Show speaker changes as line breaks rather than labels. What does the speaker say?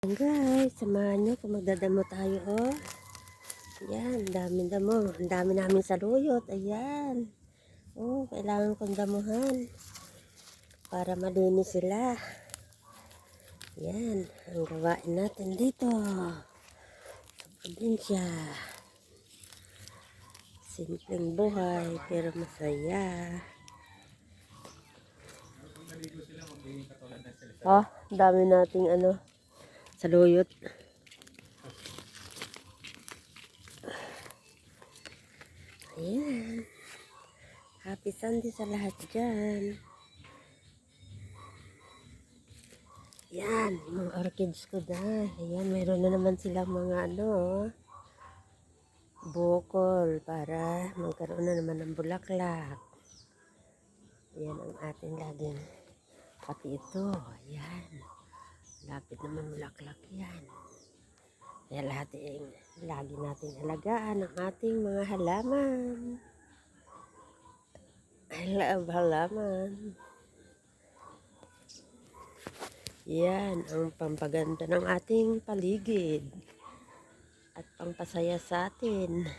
Ayan guys, samahan nyo kung magdadamo tayo, oh. Ayan, daming damo. Ang dami namin saluyot. Ayan. Oh, kailangan kong damuhan para malinis sila. Ayan, ang gawain natin dito sa probinsya. Simpleng buhay, pero masaya. Oh, dami nating saluyot. Ayan. Happy Sunday sa lahat dyan. Yan, mga orchids ko dahil. Ayan, mayroon na naman silang mga bukol para magkaroon na naman ng bulaklak. Ayan ang ating laging. Pati ito, ayan. Lapit naman bulaklak yan. Kaya lagi nating alagaan ang ating mga halaman. Halaman. Yan ang pampaganda ng ating paligid at pampasaya sa atin.